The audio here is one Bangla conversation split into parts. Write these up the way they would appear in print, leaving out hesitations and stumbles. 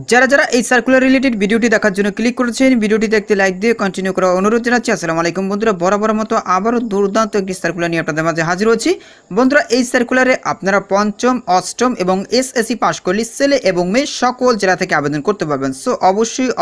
যারা যারা এই সার্কুলার রিলেটেড ভিডিওটি দেখার জন্য ক্লিক করেছেন, ভিডিওটিতে একটি লাইক দিয়ে কন্টিনিউ করার অনুরোধ জানাচ্ছি। আসসালামু আলাইকুম বন্ধুরা, বরাবর মতো আবারও দুর্দান্ত একটি সার্কুলার নিয়ে আপনাদের মাঝে হাজির হচ্ছি। বন্ধুরা, এই সার্কুলারে আপনারা পঞ্চম, অষ্টম এবং এসএসসি পাস করলে ছেলে এবং মেয়ে সকল জেলা থেকে আবেদন করতে পারবেন। সো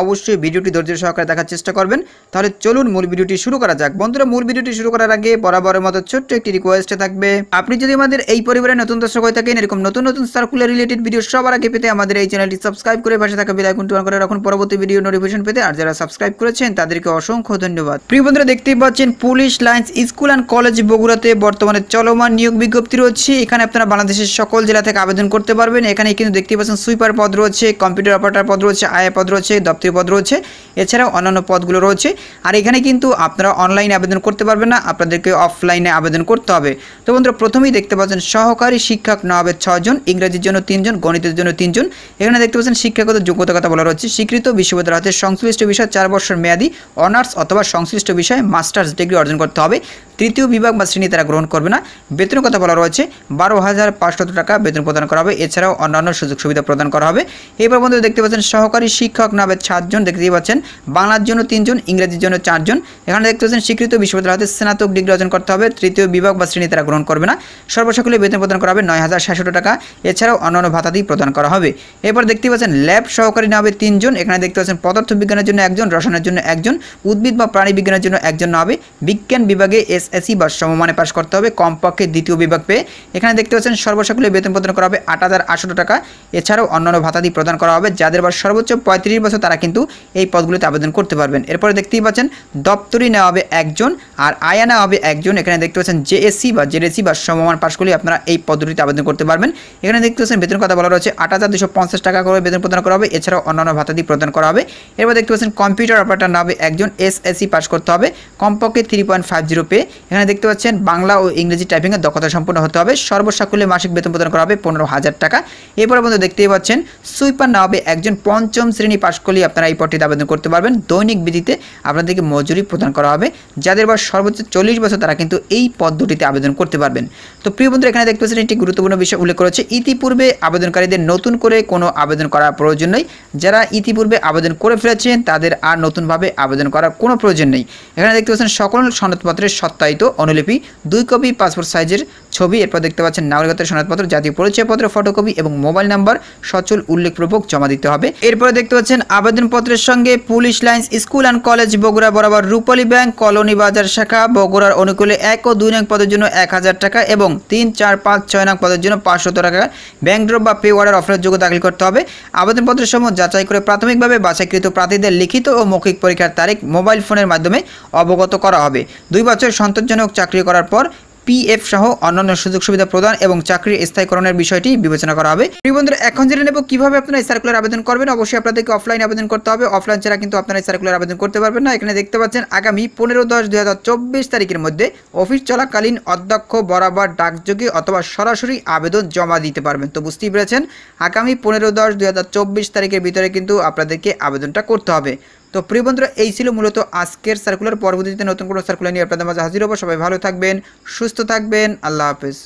অবশ্যই ভিডিওটি ধৈর্য সহকারে দেখার চেষ্টা করবেন। তাহলে চলুন মূল ভিডিওটি শুরু করা যাক। বন্ধুরা, মূল ভিডিওটি শুরু করার আগে বরাবরের মতো ছোট্ট একটি রিকোয়েস্ট থাকবে, আপনি যদি আমাদের এই পরিবারে নতুন দর্শক হয়ে থাকেন, এরকম নতুন নতুন সার্কুলার রিলেটেড ভিডিও সবার আগে পেতে আমাদের এই চ্যানেলটি সাবস্ক্রাইব করে পাশে থাকা বেল আইকনটি অন করে রাখুন পরবর্তী ভিডিও নোটিফিকেশন পেতে। আর যারা সাবস্ক্রাইব করেছেন তাদেরকে অসংখ্য ধন্যবাদ। প্রিয় বন্ধুরা, দেখতেই পাচ্ছেন police lines school and college বগুড়াতে বর্তমানে চলমান নিয়োগ বিজ্ঞপ্তি রয়েছে। এখানে আপনারা বাংলাদেশের সকল জেলা থেকে আবেদন করতে পারবেন। এখানে কিন্তু দেখতেই পাচ্ছেন সুইপার পদ রয়েছে, কম্পিউটার অপারেটর পদ রয়েছে, আয়া পদ রয়েছে, দপ্তরি পদ রয়েছে, এছাড়াও অন্যান্য পদগুলো রয়েছে। আর এখানে কিন্তু আপনারা অনলাইনে আবেদন করতে পারবেন না, আপনাদেরকে অফলাইনে আবেদন করতে হবে। তো বন্ধুরা, প্রথমেই দেখতে পাচ্ছেন সহকারী শিক্ষক নেওয়া হবে 6 জন, ইংরেজির জন্য 3 জন, গণিতের জন্য 3 জন। এখানে দেখতে পাচ্ছেন শিক্ষাগত যোগ্যতার কথা বলা রয়েছে। স্বীকৃত বিশ্ববিদ্যালয় হতে সংশ্লিষ্ট বিষয় 4 বছর মেয়াদী অনার্স অথবা সংশ্লিষ্ট বিষয়ে মাস্টার্স ডিগ্রি অর্জন করতে হবে। তৃতীয় বিভাগ বা শ্রেণী তারা গ্রহণ করবে না। বেতনের কথা বলা রয়েছে 12,500 টাকা বেতন প্রদান করা হবে। এছাড়াও অন্যান্য সুযোগ সুবিধা প্রদান করা হবে। এবার বন্ধু দেখতে পাচ্ছেন সহকারী শিক্ষক নেওয়া হবে 7 জন, দেখতেই পাচ্ছেন বাংলার জন্য 3 জন, ইংরেজির জন্য 4 জন। এখানে দেখতে পাচ্ছেন স্বীকৃত বিশ্ববিদ্যালয় হতে স্নাতক ডিগ্রি অর্জন করতে হবে। তৃতীয় বিভাগ বা শ্রেণী তারা গ্রহণ করবে না। সর্বসকলে বেতন প্রদান করা হবে 9,600 টাকা। এছাড়াও অন্যান্য ভাতাদি প্রদান করা হবে। এরপর দেখতে পাচ্ছেন ল্যাব সহকারী নেওয়া হবে 3 জন। এখানে দেখতে পাচ্ছেন পদার্থ বিজ্ঞানের জন্য 1 জন, রসায়নের জন্য 1 জন, উদ্ভিদ বা প্রাণী বিজ্ঞানের জন্য 1 জন নেওয়া হবে। বিজ্ঞান বিভাগে এসএসসি বা সমমানে পাশ করতে হবে, কমপক্ষে দ্বিতীয় বিভাগ পেয়ে। এখানে দেখতে পাচ্ছেন সর্বসকলে বেতন প্রদান করা হবে 8,800 টাকা। এছাড়াও অন্যান্য ভাতাদি প্রদান করা হবে। যাদের বয়স সর্বোচ্চ 35 বছর তারা কিন্তু এই পদগুলিতে আবেদন করতে পারবেন। এরপরে দেখতেই পাচ্ছেন দপ্তরি নেওয়া হবে 1 জন আর আয়া নেওয়া হবে 1 জন। এখানে দেখতে পাচ্ছেন জেএসসি বা জেডএসসি বা সমমান পাশ করলে আপনারা এই পদ্ধতিতে আবেদন করতে পারবেন। এখানে দেখতে পাচ্ছেন বেতন কথা বলা রয়েছে 8,250 টাকা করে বেতন প্রদান করা হবে। এছাড়াও অন্যান্য ভাতাদি প্রদান করা হবে। এরপর দেখতে পাচ্ছেন কম্পিউটার অপারেটর নেওয়া হবে 1 জন, এসএসসি পাস করতে হবে, কমপক্ষে 3.50 পেয়ে। এখানে দেখতে পাচ্ছেন বাংলা ও ইংরেজি টাইপিংয়ের দক্ষতা সম্পন্ন হতে হবে। সর্বসাকুল্যে মাসিক বেতন প্রদান করা হবে 15,000 টাকা। এরপরে বন্ধু দেখতেই পাচ্ছেন সুইপার নেওয়া হবে 1 জন, পঞ্চম শ্রেণী পাশ করলে আপনারা এই পদটিতে আবেদন করতে পারবেন। দৈনিক ভিত্তিতে আপনাদেরকে মজুরি প্রদান করা হবে। যাদের বয়স সর্বোচ্চ 40 বছর তারা কিন্তু এই পদ্ধতিতে আবেদন করতে পারবেন। তো প্রিয় বন্ধু, এখানে দেখতে পাচ্ছেন একটি গুরুত্বপূর্ণ বিষয় উল্লেখ করেছে, ইতিপূর্বে আবেদনকারীদের নতুন করে কোনো আবেদন করার প্রয়োজন নেই। যারা ইতিপূর্বে আবেদন করে ফেলেছেন তাদের আর নতুনভাবে আবেদন করার কোনো প্রয়োজন নেই। এখানে দেখতে পাচ্ছেন সকল সনদপত্রের সত্যায়িত অনুলিপি, 2 কপি পাসপোর্ট সাইজের ছবি। এরপর দেখতে পাচ্ছেন নাগরিকত্বের সনদপত্র, জাতীয় পরিচয়পত্র ফটোকপি এবং মোবাইল নাম্বার সচল উল্লেখপূর্বক জমা দিতে হবে। এরপরে দেখতে পাচ্ছেন আবেদনপত্রের সঙ্গে police lines school and college Bogura বরাবর রূপালী ব্যাংক কলোনি বাজার শাখা বগুড়ার অনুকূলে 1 ও 2 নং পদের জন্য 1,000 টাকা এবং 3, 4, 5, 6 নং পদের জন্য 500 টাকা ব্যাংক ড্রপ বা পে অর্ডার অফারের যোগ্য দাখিল করতে হবে। আবেদনপত্রের সময় যাচাই করে প্রাথমিকভাবে বাছাইকৃত প্রার্থীদের লিখিত ও মৌখিক পরীক্ষার তারিখ মোবাইল ফোনের মাধ্যমে অবগত করা হবে। 2 বছর সন্তোষজনক চাকরি করার পর পিএফ সহ অন্যান্য সুযোগ সুবিধা প্রদান এবং চাকরির স্থায়ীকরণের বিষয়টি বিবেচনা করা হবে। প্রিয় বন্ধুরা, এখন জেনে নেব কিভাবে আপনারা এই সার্কুলার আবেদন করবেন। অবশ্যই আপনাদেরকে অফলাইন আবেদন করতে হবে। অফলাইন ছাড়া কিন্তু আপনারা এই সার্কুলার আবেদন করতে পারবেন না। এখানে দেখতে পাচ্ছেন আগামী 15/10/2024 তারিখের মধ্যে অফিস চলাকালীন অধ্যক্ষ বরাবর ডাকযোগে অথবা সরাসরি আবেদন জমা দিতে পারবেন। তো বুঝতেই পেরেছেন, আগামী 15/10/2024 তারিখের ভিতরে কিন্তু আপনাদেরকে আবেদনটা করতে হবে। তো প্রিয় বন্ধুরা, এই ছিল মূলত আজকের সার্কুলার। পরবর্তীতে নতুন কোনো সার্কুলার নিয়ে আপনাদের মাঝে হাজির হবো। সবাই ভালো থাকবেন, সুস্থ থাকবেন। আল্লাহ হাফেজ।